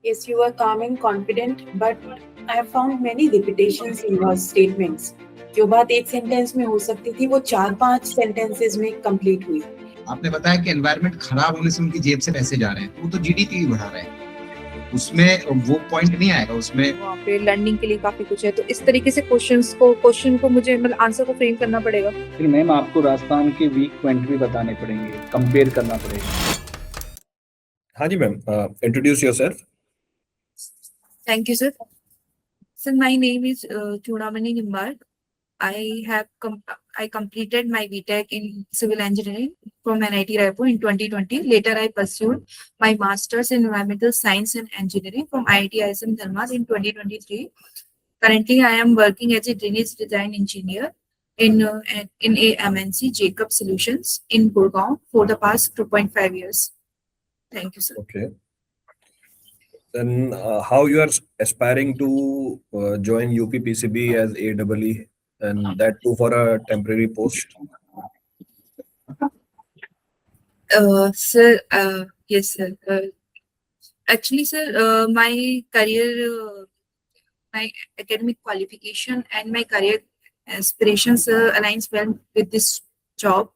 Yes, you were calm and confident, but I have found many repetitions in your statements. जो बात एक sentence में हो सकती थी वो 4-5 सेंटेंसेस में कंप्लीट हुई। आपने बताया कि एनवायरनमेंट खराब होने से उनकी जेब से पैसे जा रहे हैं, वो तो जीडीपी भी बढ़ा रहे हैं, उसमें वो पॉइंट नहीं आएगा। उसमें वहाँ पे लर्निंग के लिए काफी कुछ है, तो इस तरीके से क्वेश्चन को मुझे मतलब आंसर को फ्रेम करना पड़ेगा। फिर मैम आपको राजस्थान के वीक पॉइंट भी बताने पड़ेंगे, कंपेयर करना पड़ेगा। हाँ जी ma'am, introduce yourself. Thank you, sir. Sir, my name is Chudamani Nimbar. I completed my BTech in civil engineering from NIT Raipur in 2020. Later, I pursued my master's in environmental science and engineering from IIT ISM Dharmad in 2023. Currently, I am working as a drainage design engineer in a MNC Jacob Solutions in Gurgaon for the past 2.5 years. Thank you, sir. Okay. Then how you are aspiring to join UPPCB as AEE, and that too for a temporary post? Sir, yes, sir. Actually, sir, my career, my academic qualification and my career aspirations aligns well with this job,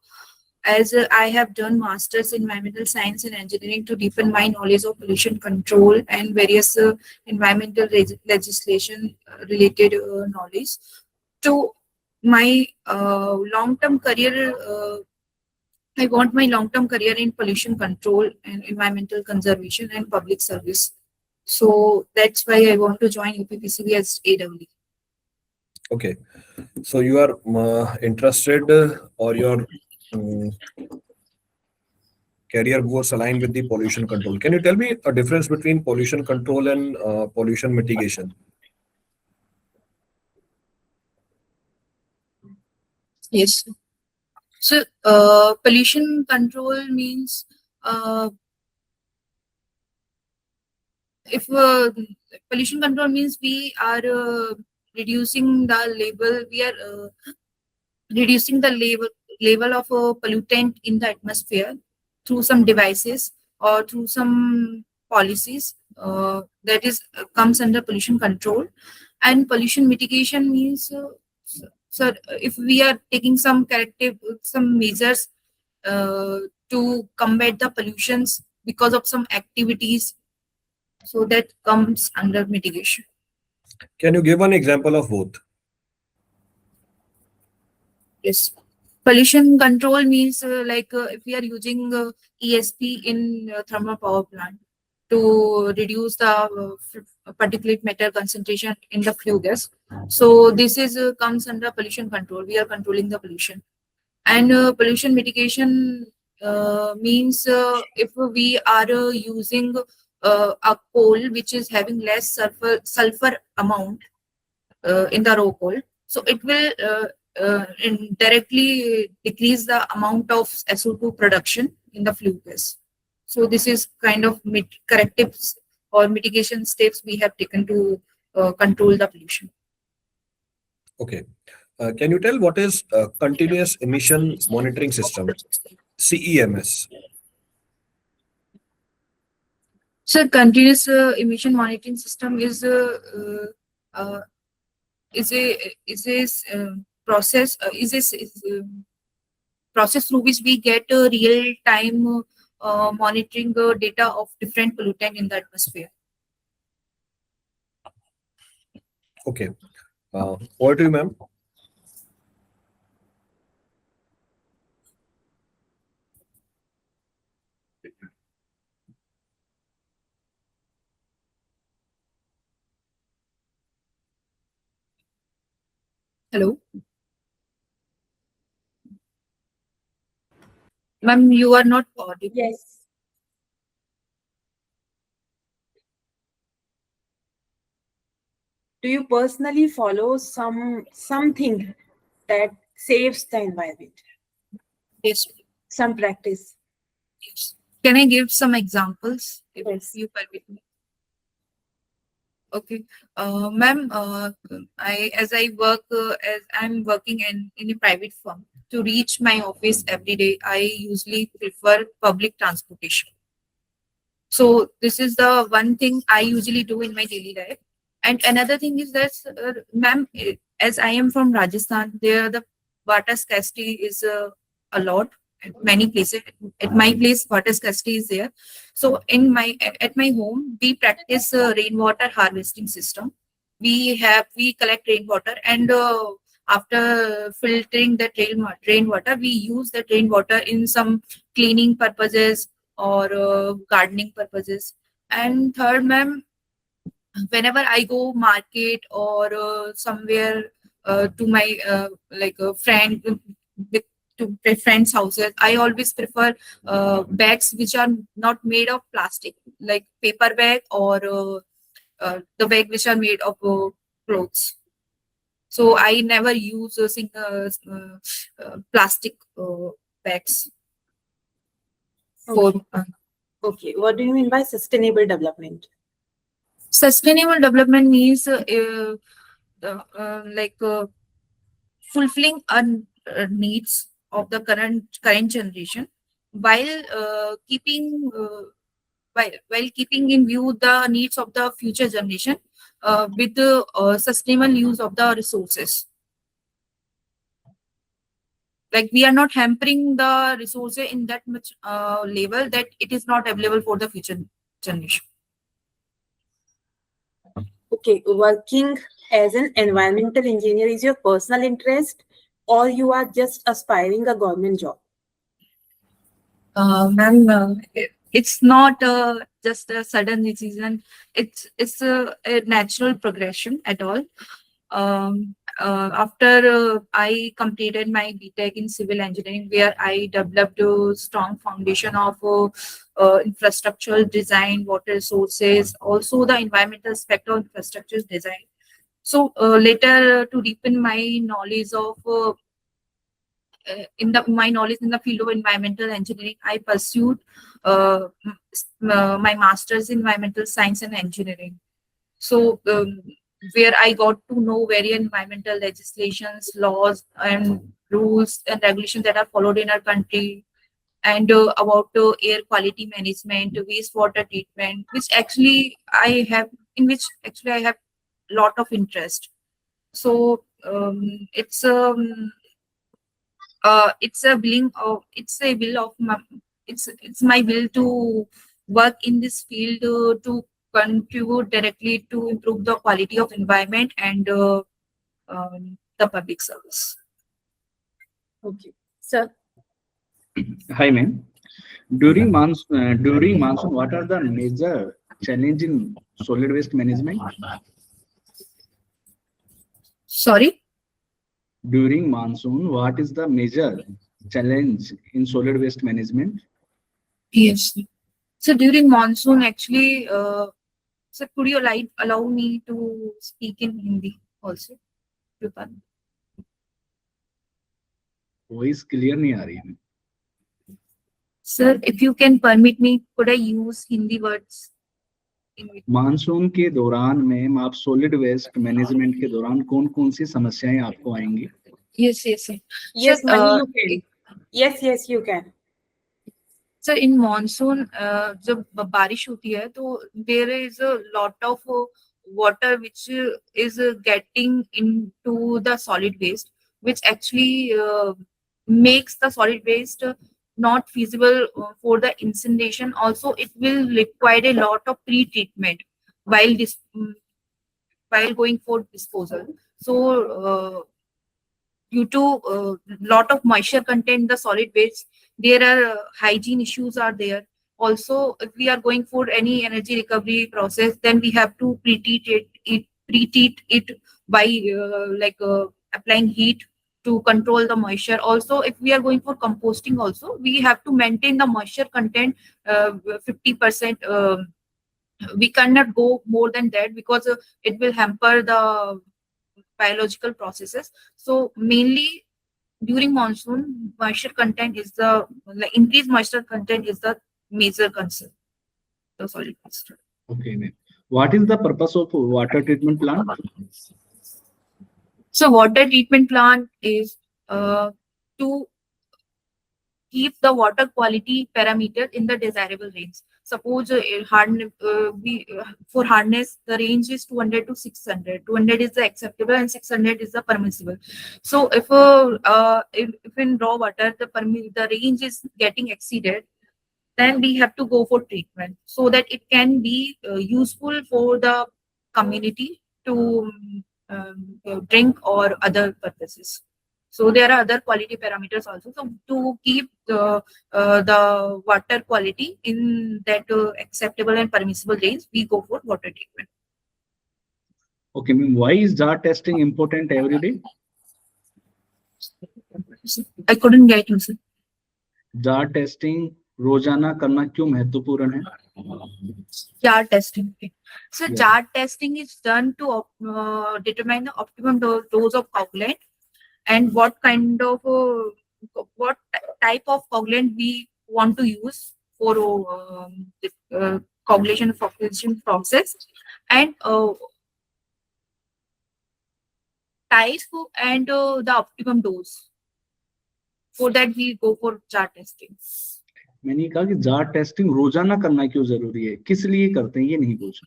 as I have done masters in environmental science and engineering to deepen my knowledge of pollution control and various environmental legislation related knowledge. To my long-term career, I want my long-term career in pollution control and environmental conservation and public service. So that's why I want to join UPPCB as AEE. Okay. So you are interested or your career goals align with the pollution control. Can you tell me a difference between pollution control and pollution mitigation? Yes. So pollution control means if pollution control means we are reducing the level, we are reducing the level of pollutant in the atmosphere through some devices or through some policies that is comes under pollution control. And pollution mitigation means so if we are taking some corrective some measures to combat the pollutions because of some activities, so that comes under mitigation. Can you give an example of both? Yes. Pollution control means if we are using ESP in thermal power plant to reduce the particulate matter concentration in the flue gas. So this is comes under pollution control. We are controlling the pollution. And pollution mitigation means if we are using a coal which is having less sulfur amount in the raw coal, so it will directly decrease the amount of SO2 production in the flue gas. So this is kind of correctives or mitigation steps we have taken to control the pollution. Okay. Can you tell what is continuous emission monitoring system, CEMS? So continuous emission monitoring system is a process process through which we get real time monitoring data of different pollutant in the atmosphere. Okay. Over to you, ma'am. Hello. Ma'am, you are not audible. Yes. Do you personally follow something that saves the environment? Yes. Some practice. Yes. Can I give some examples if Yes. you permit me? Okay, ma'am, as I'm working in a private firm, to reach my office every day, I usually prefer public transportation. So this is the one thing I usually do in my daily life. And another thing is that, ma'am, as I am from Rajasthan, there the water scarcity is a lot at many places. At my place, water scarcity is there. So at my home, we practice rainwater harvesting system. We collect rainwater, and after filtering that rainwater, we use that rainwater in some cleaning purposes or gardening purposes. And third, ma'am, whenever I go market or somewhere to my like a friend to my friends' houses, I always prefer bags which are not made of plastic, like paper bag or the bag which are made of clothes. So I never use plastic bags for. Okay, what do you mean by sustainable development? Sustainable development means fulfilling needs of the current generation while keeping in view the needs of the future generation with the sustainable use of the resources. Like we are not hampering the resources in that much level that it is not available for the future generation. Okay, working as an environmental engineer is your personal interest, or you are just aspiring a government job? Ma'am, it's not just a sudden decision. It's a natural progression at all. After I completed my BTech in civil engineering, where I developed a strong foundation of infrastructural design, water resources, also the environmental aspect of infrastructure design. So later, to deepen my knowledge of my knowledge in the field of environmental engineering, I pursued my master's in environmental science and engineering. So where I got to know various environmental legislations, laws, and rules and regulations that are followed in our country, and about air quality management, wastewater treatment, which actually I have lot of interest. So it's a will of my, it's my will to work in this field to contribute directly to improve the quality of environment and the public service. Okay, sir. Hi, ma'am. During monsoon, what are the major challenge in solid waste management? Sorry? During monsoon, what is the major challenge in solid waste management? Yes. So during monsoon, actually, so could you allow me to speak in Hindi also? Voice clear नहीं आ रही है. Sir, if you can permit me, could I use Hindi words? Monsoon के दौरान ma'am आप solid waste management के दौरान कौन कौन सी समस्याएं आपको आएंगी? Yes, yes, sir. Yes, Sir, Mani, you can. Yes, you can. Sir in monsoon जब बारिश होती है तो there is a lot of water which is getting into the solid waste, which actually makes the solid waste not feasible for the incineration. Also, it will require a lot of pre-treatment while going for disposal. So due to lot of moisture content in the solid waste, there are hygiene issues are there. Also, if we are going for any energy recovery process, then we have to pre-treat it by applying heat to control the moisture. Also, if we are going for composting, also we have to maintain the moisture content 50%. We cannot go more than that because it will hamper the biological processes. So mainly during monsoon, moisture content is the increased moisture content is the major concern. The solid waste. Okay, ma'am. What is the purpose of water treatment plant? So water treatment plant is to keep the water quality parameter in the desirable range. suppose for hardness, the range is 200 to 600. 200 is the acceptable and 600 is the permissible. So if in raw water the range is getting exceeded, then we have to go for treatment so that it can be useful for the community to drink or other purposes. So there are other quality parameters also. So to keep the water quality in that acceptable and permissible range, we go for water treatment. Okay, ma'am, why is jar testing important every day? I couldn't get you, sir. Jar testing रोजाना करना क्यों महत्वपूर्ण है? Jar testing. Okay. So Yeah. jar testing is done to determine the optimum dose of coagulant and what kind of what type of coagulant we want to use for coagulation process, and type and the optimum dose. For that we go for jar testing. मैंने कहा कि jar testing रोजाना करना क्यों जरूरी है, किस लिए करते हैं ये नहीं पूछा.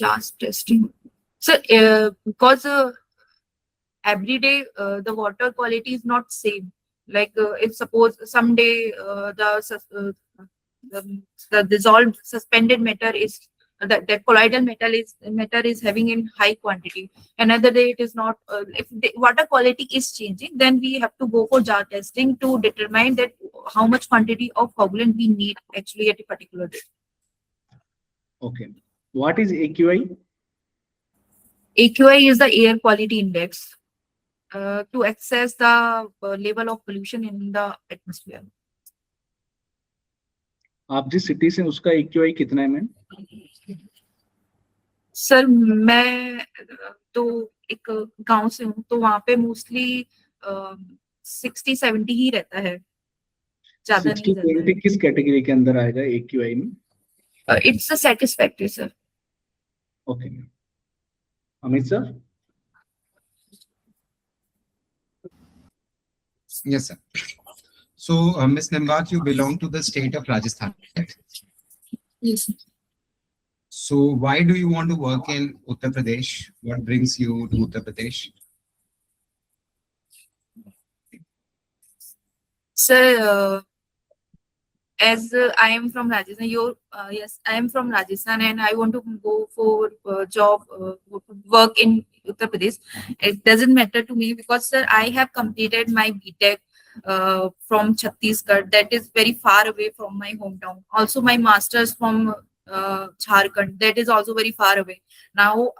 Jar testing. So because every day the water quality is not same. Like if suppose someday the dissolved suspended matter is that colloidal matter is having in high quantity. Another day it is not. If the water quality is changing, then we have to go for jar testing to determine that how much quantity of coagulant we need actually at a particular day. Okay, what is AQI? AQI is the air quality index to assess the level of pollution in the atmosphere. आप जिस city से उसका AQI कितना है ma'am? Sir मैं तो एक गांव से हूँ, तो वहाँ पे मोस्टली 60-70 ही रहता है, ज्यादा नहीं रहता 60-20 किस कैटेगरी के अंदर आएगा AQI में? It's a satisfactory sir. Okay, Amit sir. Yes, sir. So, Ms. Nimbat, you belong to the state of Rajasthan, right? Yes. So, why do you want to work in Uttar Pradesh? What brings you to Uttar Pradesh? Sir, as I am from Rajasthan, yes, I am from Rajasthan, and I want to go for job, work in Uttar Pradesh. It doesn't matter to me because, sir, I have completed my BTech from Chhattisgarh. That is very far away from my hometown. Also, my master's from Jharkhand. That is also very far away. Now,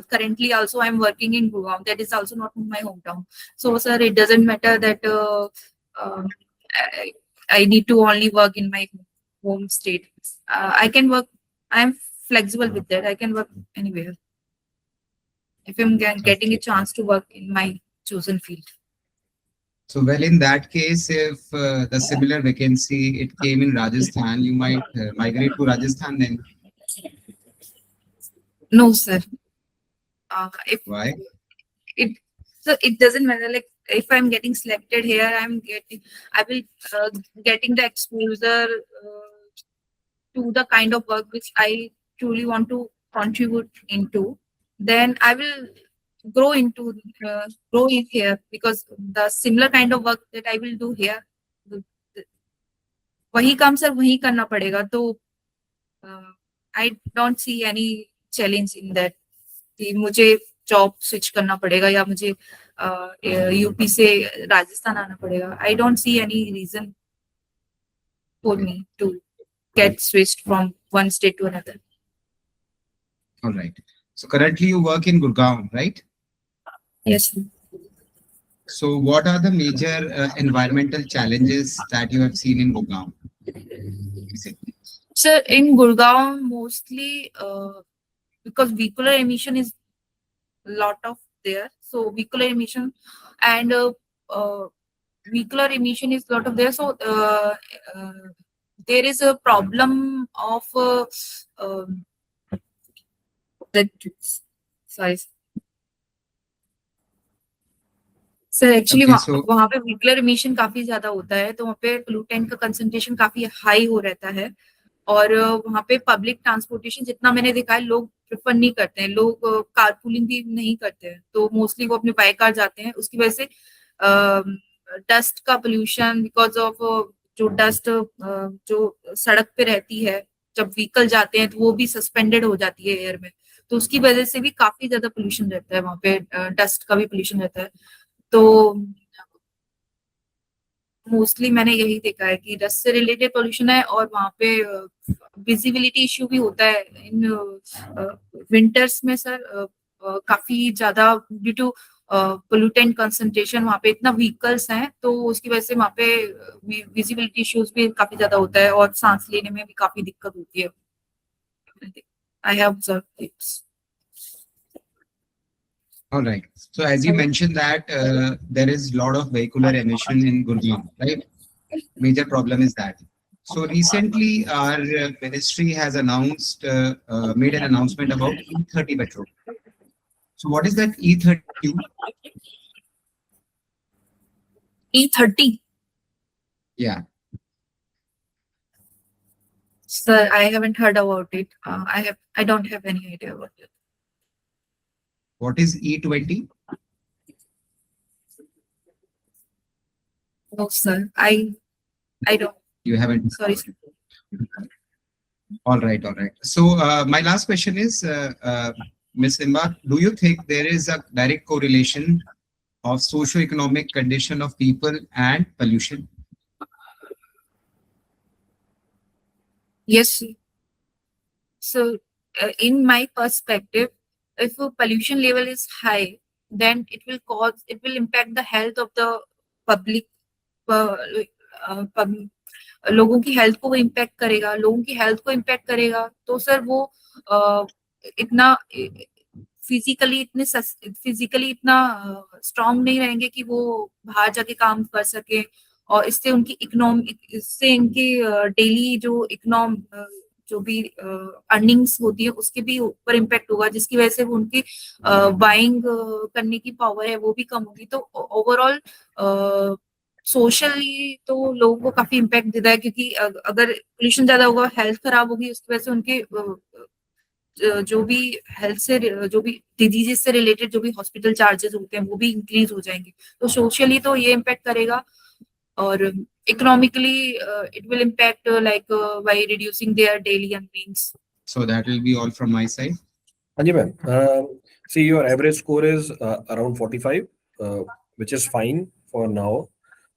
currently, also I'm working in Gurgaon. That is also not my hometown. So, sir, it doesn't matter that. I need to only work in my home state. I can work. I'm flexible with that. I can work anywhere if I'm getting a chance to work in my chosen field. So, well, in that case, if the similar vacancy it came in Rajasthan, you might migrate to Rajasthan then. No, sir. Why? It doesn't matter. Like if I'm getting selected here, I will getting the exposure to the kind of work which I truly want to contribute into. Then I will grow in here because the similar kind of work that I will do here, वही काम sir वही करना पड़ेगा. तो I don't see any challenge in that कि मुझे job switch करना पड़ेगा या मुझे यूपी से राजस्थान आना पड़ेगा. I don't see any reason for me to get switched from one state to another. All right. So currently you work in Gurgaon, right? Yes, sir. So what are the major environmental challenges that you have seen in Gurgaon? Sir, in Gurgaon, mostly because vehicular emission is a lot of there. So vehicular emission and vehicular emission is a lot of there. So there is a problem of that. Sorry. Sir actually Okay, so वहाँ पे व्हीकलर emission काफी ज्यादा होता है, तो वहाँ पे pollutant का कंसंट्रेशन काफी हाई हो रहता है। और वहाँ पे पब्लिक ट्रांसपोर्टेशन जितना मैंने देखा है लोग प्रेफर नहीं करते हैं, लोग कारपूलिंग भी नहीं करते हैं, तो मोस्टली वो अपने बाइक कार जाते हैं। उसकी वजह से डस्ट का पोल्यूशन बिकॉज ऑफ जो डस्ट जो सड़क पे रहती है जब व्हीकल जाते हैं तो वो भी सस्पेंडेड हो जाती है एयर में, तो उसकी वजह से भी काफी ज्यादा पोल्यूशन रहता है वहाँ पे, डस्ट का भी पोल्यूशन रहता है। तो मोस्टली मैंने यही देखा है कि डस्ट से रिलेटेड पोल्यूशन है, और वहाँ पे विजिबिलिटी इश्यू भी होता है इन विंटर्स में सर, काफी ज्यादा ड्यू टू पोल्यूटेंट कंसंट्रेशन। वहाँ पे इतना व्हीकल्स हैं तो उसकी वजह से वहाँ पे विजिबिलिटी इश्यूज भी काफी ज्यादा होता है, और सांस लेने में भी काफी दिक्कत होती है। I have observed this. all right. So as you mentioned that there is a lot of vehicular emission in Gurgaon, right? Major problem is that. So recently our ministry has announced, made an announcement about E30 petrol. So what is that E30? E30? Yeah. Sir, I haven't heard about it. I don't have any idea about it. What is E20? No, sir. I don't. You haven't. Sorry, sir. All right, all right. So my last question is, Ms. Imba, do you think there is a direct correlation of socio-economic condition of people and pollution? Yes, sir. So, in my perspective, if a pollution level is high, then it will impact the health of the public. लोगों की health को वो impact करेगा, लोगों की health को impact करेगा, तो सर वो इतना फिजिकली इतना स्ट्रांग नहीं रहेंगे कि वो बाहर जाके काम कर सके, और इससे इनकी डेली जो भी अर्निंग्स होती है उसके भी ऊपर इम्पैक्ट होगा, जिसकी वजह से वो उनकी बाइंग करने की पावर है वो भी कम होगी। तो ओवरऑल सोशली तो लोगों को काफी इम्पैक्ट देता है, क्योंकि अगर पोल्यूशन ज्यादा होगा, हेल्थ खराब होगी, उसकी वजह से उनके जो भी हेल्थ से जो भी डिजीजेस से रिलेटेड जो भी हॉस्पिटल चार्जेस होते हैं वो भी इंक्रीज हो जाएंगे। तो सोशली तो ये इम्पैक्ट करेगा, और economically it will impact by reducing their daily earnings. So that will be all from my side. हाँ जी ma'am, see your average score is around 45, which is fine for now,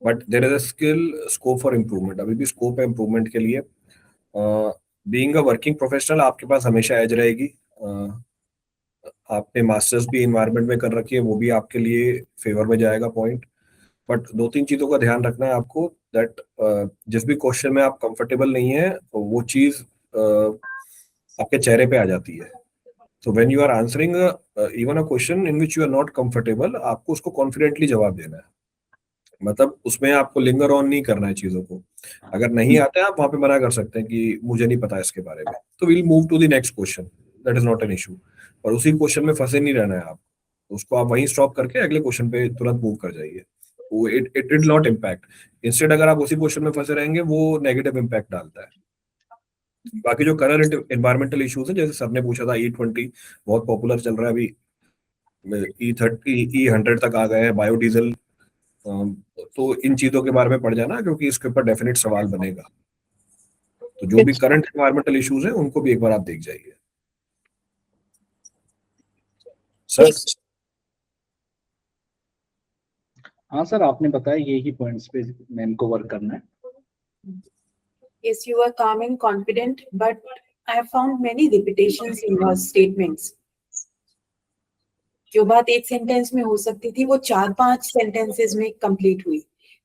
but there is a scope for improvement. अभी भी scope है improvement के लिए. Being a working professional आपके पास हमेशा as रहेगी. आपने मास्टर्स भी इन्वायरमेंट में कर रखी है, वो भी आपके लिए फेवर में जाएगा पॉइंट. बट 2-3 चीजों का ध्यान रखना है आपको, दैट जिस भी क्वेश्चन में आप कंफर्टेबल नहीं है वो चीज आपके चेहरे पे आ जाती है. So when you are answering even a question in which you are not comfortable, आपको उसको कॉन्फिडेंटली जवाब देना है. मतलब उसमें आपको लिंगर ऑन नहीं करना है चीजों को. अगर नहीं आता है आप वहां पे मना कर सकते हैं कि मुझे नहीं पता इसके बारे में, तो will move to the next question, that is not an issue. और उसी क्वेश्चन में फंसे नहीं रहना है आप, उसको आप वहीं स्टॉप करके अगले क्वेश्चन पे तुरंत मूव कर जाइए. It will not impact. Instead अगर आप उसी क्वेश्चन में फंसे रहेंगे वो नेगेटिव इम्पैक्ट डालता है. बाकी जो करंट एनवायरमेंटल इश्यूज है, जैसे सर ने पूछा था, E20 बहुत पॉपुलर चल रहा है अभी, E30 E100 तक आ गए हैं, बायोडीजल. तो इन चीजों के बारे में पढ़ जाना, क्योंकि इसके ऊपर डेफिनेट सवाल बनेगा. तो जो भी करंट एनवायरमेंटल इश्यूज है उनको भी एक बार आप देख जाइए. सर हाँ सर, आपने बताया यही पॉइंट्स पे मैम को वर्क करना है. Yes, you are calm and confident, but I have found many repetitions in your statements. जो बात एक सेंटेंस में हो सकती थी वो 4-5 सेंटेंसेस में कंप्लीट हुई.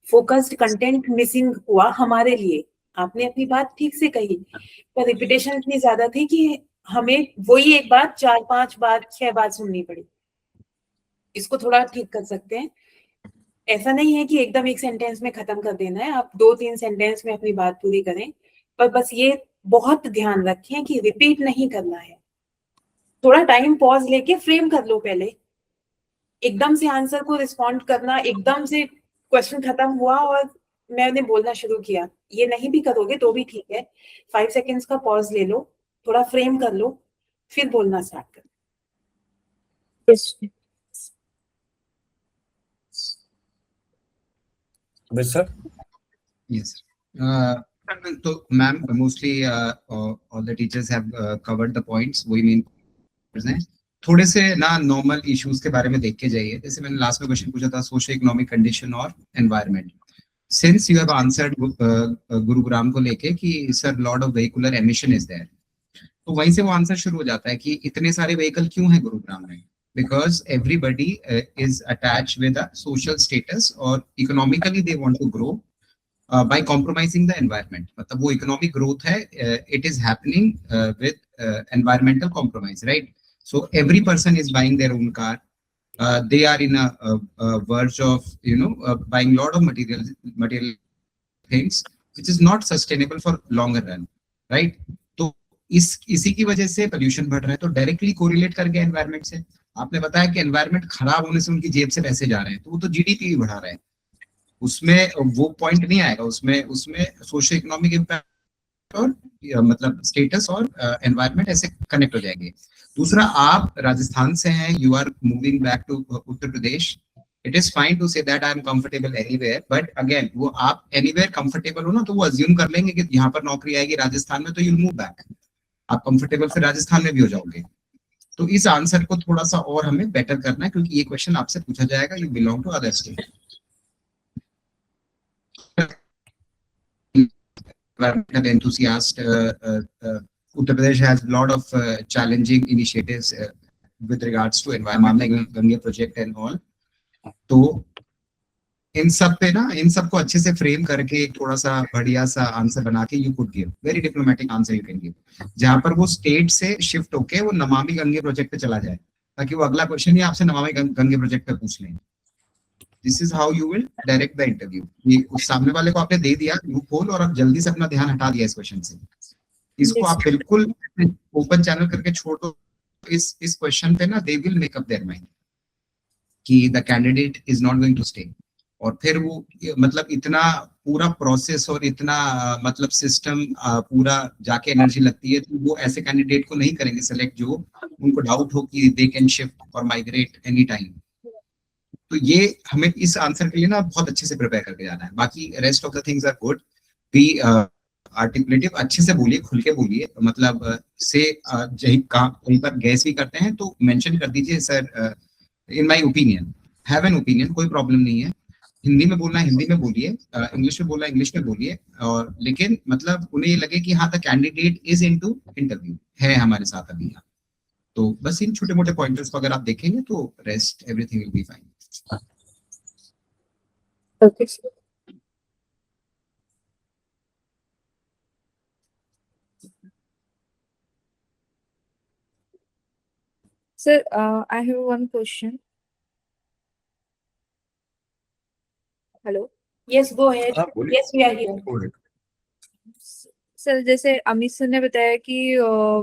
फोकस्ड कंटेंट मिसिंग हुआ हमारे लिए. आपने अपनी बात ठीक से कही, पर रिपीटेशन इतनी ज्यादा थी कि हमें वही एक बात 4-5 बार 6 बार सुननी पड़ी. इसको थोड़ा ठीक कर सकते हैं. ऐसा नहीं है कि एकदम एक सेंटेंस में खत्म कर देना है, आप 2-3 सेंटेंस में अपनी बात पूरी करें, पर बस ये बहुत ध्यान रखें कि रिपीट नहीं करना है. थोड़ा टाइम पॉज लेके फ्रेम कर लो पहले. एकदम से आंसर को रिस्पॉन्ड करना, एकदम से क्वेश्चन खत्म हुआ और मैंने बोलना शुरू किया, ये नहीं भी करोगे तो भी ठीक है। 5 सेकेंड्स का पॉज ले लो, थोड़ा फ्रेम कर लो, फिर बोलना स्टार्ट करो। Sir Yes. So, ma'am, mostly all the teachers have covered the points. वही main हैं। थोड़े से ना नॉर्मल इश्यूज के बारे में देख के जाइए। जैसे मैंने लास्ट में क्वेश्चन पूछा था सोशो इकोनॉमिक कंडीशन और environment. Since you have answered Gurugram को लेके कि sir lot of vehicular emission is there, तो वहीं से वो आंसर शुरू हो जाता है कि इतने सारे व्हीकल क्यों हैं गुरुग्राम में। Because everybody is attach with a social status और economically they want to grow by compromising the environment. मतलब वो economic growth है, it is happening with environmental compromise, right? So every person is buying their own car. They are in a verge of buying lot of material things which is not sustainable for longer run, right? तो इसी की वजह से pollution बढ़ रहा है, तो directly correlate कर गया environment से। आपने बताया कि environment खराब होने से उनकी जेब से पैसे जा रहे हैं, तो वो तो GDP भी बढ़ा रहे हैं, उसमें वो पॉइंट नहीं आएगा। उसमें सोशल इकोनॉमिक इम्पैक्ट और मतलब स्टेटस और एनवायरनमेंट ऐसे कनेक्ट हो जाएंगे। दूसरा, आप राजस्थान से हैं, you are moving back to Uttar Pradesh, it is fine to say that I am comfortable anywhere, but again वो आप एनीवेयर कंफर्टेबल हो ना, तो वो अज्यूम कर लेंगे कि यहाँ पर नौकरी आएगी राजस्थान में, तो यू मूव बैक, आप कंफर्टेबल फिर राजस्थान में भी हो जाओगे। तो इस आंसर को थोड़ा सा और हमें बेटर करना है, क्योंकि ये क्वेश्चन आपसे पूछा जाएगा, you belong to other state. Environmental enthusiast, Uttar Pradesh has a lot of challenging initiatives with regards to environmental Ganga project and all. तो इन सब पे ना, इन सबको अच्छे से फ्रेम करके एक थोड़ा सा बढ़िया सा आंसर बना के you could give very diplomatic answer you can give, जहां पर वो स्टेट से शिफ्ट होके वो नमामि गंगे प्रोजेक्ट पे चला जाए, ताकि वो अगला क्वेश्चन ही आपसे नमामि गंगे प्रोजेक्ट पे पूछ लें। This is how you will direct the interview. ये उस सामने वाले को आपने दे दिया लूप होल और आप जल्दी से अपना ध्यान हटा दिया इस क्वेश्चन से। इसको आप बिल्कुल ओपन चैनल करके छोड़ दो। इस क्वेश्चन पे ना they will make up their mind कि the candidate is not going to stay, और फिर वो मतलब इतना पूरा प्रोसेस और इतना मतलब सिस्टम पूरा जाके एनर्जी लगती है, तो वो ऐसे कैंडिडेट को नहीं करेंगे सेलेक्ट जो उनको डाउट हो कि दे कैन शिफ्ट और माइग्रेट एनी टाइम। तो ये हमें इस आंसर के लिए ना बहुत अच्छे से प्रिपेयर करके जाना है। बाकी rest of the things are good, be articulative, अच्छे से बोलिए, खुल के बोलिए, मतलब से कहीं पर गैस भी करते हैं तो मेंशन कर दीजिए sir in my opinion, have an opinion, कोई प्रॉब्लम नहीं है। हिंदी में बोलना है हिंदी में बोलिए, इंग्लिश में बोलना है इंग्लिश में बोलिए, और लेकिन मतलब उन्हें ये लगे कि हाँ the candidate is into interview, है हमारे साथ अभी। तो बस इन छोटे मोटे पॉइंटर्स को अगर आप देखेंगे तो rest everything will be fine. Okay. Sir, I have one question. Hello. Yes, go ahead. हाँ, बोलिए। Yes, we are here. Sir जैसे अमित सर ने बताया कि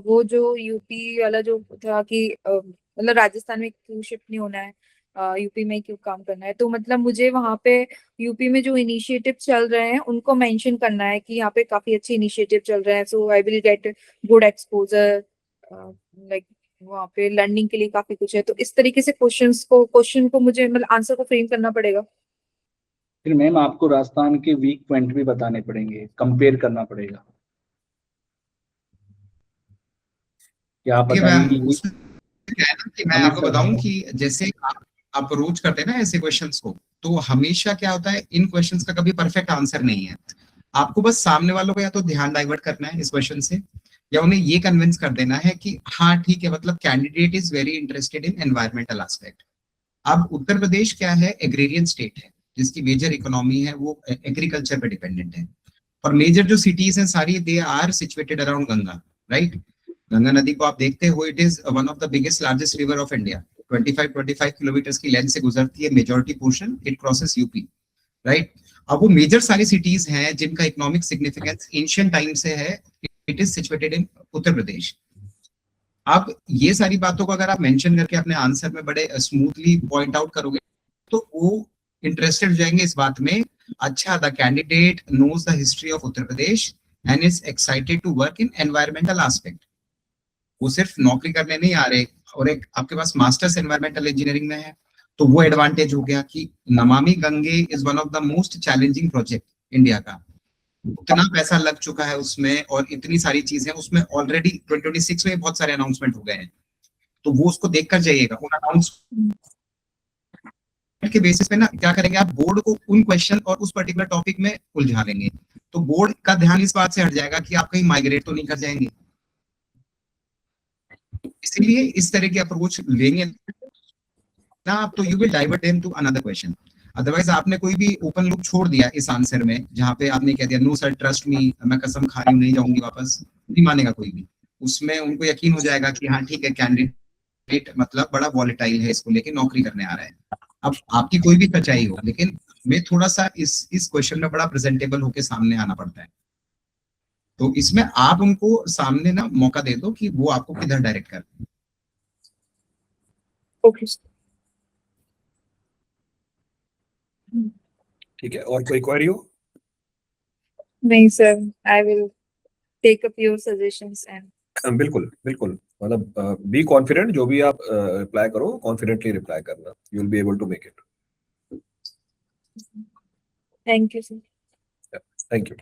वो जो यूपी वाला जो था कि मतलब राजस्थान में क्यों शिफ्ट नहीं होना है, यूपी में क्यों काम करना है, तो मतलब मुझे वहां पे यूपी में जो इनिशिएटिव चल रहे हैं उनको मेंशन करना है कि यहाँ पे काफी अच्छे इनिशिएटिव चल रहे हैं, so I will get good exposure, like वहाँ पे लर्निंग के लिए काफी कुछ है। तो इस तरीके से क्वेश्चन को मुझे मतलब आंसर को फ्रेम करना पड़ेगा। फिर मैम आपको राजस्थान के वीक पॉइंट भी बताने पड़ेंगे, कंपेयर करना पड़ेगा। क्या आप बताएंगे? मैं आपको बताऊं कि जैसे आप अप्रोच करते हैं ना ऐसे क्वेश्चंस को, तो हमेशा क्या होता है, इन क्वेश्चंस का कभी परफेक्ट आंसर नहीं है। आपको बस सामने वालों को या तो ध्यान डाइवर्ट करना है इस क्वेश्चन से, या उन्हें ये कन्विंस कर देना है कि हाँ ठीक है, मतलब candidate is very interested in environmental aspect. अब उत्तर प्रदेश क्या है, एग्रेरियन स्टेट है, जिसकी मेजर इकोनॉमी है वो एग्रीकल्चर पे डिपेंडेंट है, और मेजर जो सिटीज हैं सारी they are situated around Ganga, right. Ganga नदी को आप देखते हो, it is one of the biggest largest river of India, 25 kilometre की लेंथ से गुजरती है, majority portion it crosses UP, right. अब वो मेजर सारी सिटीज हैं जिनका इकोनॉमिक सिग्निफिकेंस एंशिएंट टाइम से है, it is situated in Uttar Pradesh. आप ये सारी बातों को अगर आप मेंशन करके अपने आंसर में बड़े स्मूथली पॉइंट आउट करोगे तो वो इंटरेस्टेड हो जाएंगे इस बात में, अच्छा the candidate knows the history of Uttar Pradesh and is excited to work in environmental aspect. वो सिर्फ नौकरी करने नहीं आ रहे, और एक आपके पास मास्टर्स एनवायरमेंटल इंजीनियरिंग में है तो वो एडवांटेज हो गया कि Namami Gange is one of the most challenging project India का। इतना पैसा लग चुका है उसमें और इतनी सारी चीजें उसमें ऑलरेडी 2026 में बहुत सारे अनाउंसमेंट हो गए हैं, तो वो उसको देखकर जाइएगा। उन अनाउंसमेंट के बेसिस पे ना क्या करेंगे आप, बोर्ड को उन क्वेश्चन और उस पर्टिकुलर टॉपिक में उलझा लेंगे, तो बोर्ड का ध्यान इस बात से हट जाएगा कि आप कहीं माइग्रेट तो नहीं कर जाएंगे। इसीलिए इस तरह की अप्रोच लेंगे ना आप तो you will divert them to another question. Otherwise आपने कोई भी ओपन लूप छोड़ दिया इस आंसर में जहां पे आपने कह दिया नो सर ट्रस्ट मी, मैं कसम खा रही हूँ नहीं जाऊंगी वापस, नहीं मानेगा कोई भी। उसमें उनको यकीन हो जाएगा कि हाँ ठीक है कैंडिडेट मतलब बड़ा वॉलेटाइल है, इसको लेके नौकरी करने आ रहा है। अब आपकी कोई भी सच्चाई हो, लेकिन मैं थोड़ा सा इस क्वेश्चन में बड़ा प्रेजेंटेबल होके सामने आना पड़ता है, तो इसमें आप उनको सामने ना मौका दे दो कि वो आपको किधर डायरेक्ट कर। ओके ठीक है, और कोई क्वेरी हो? नहीं sir, I will take up your suggestions and बिल्कुल बिल्कुल, मतलब बी कॉन्फिडेंट, जो भी आप रिप्लाई करो कॉन्फिडेंटली रिप्लाई करना, you will be able to make it. Thank you sir. Thank you.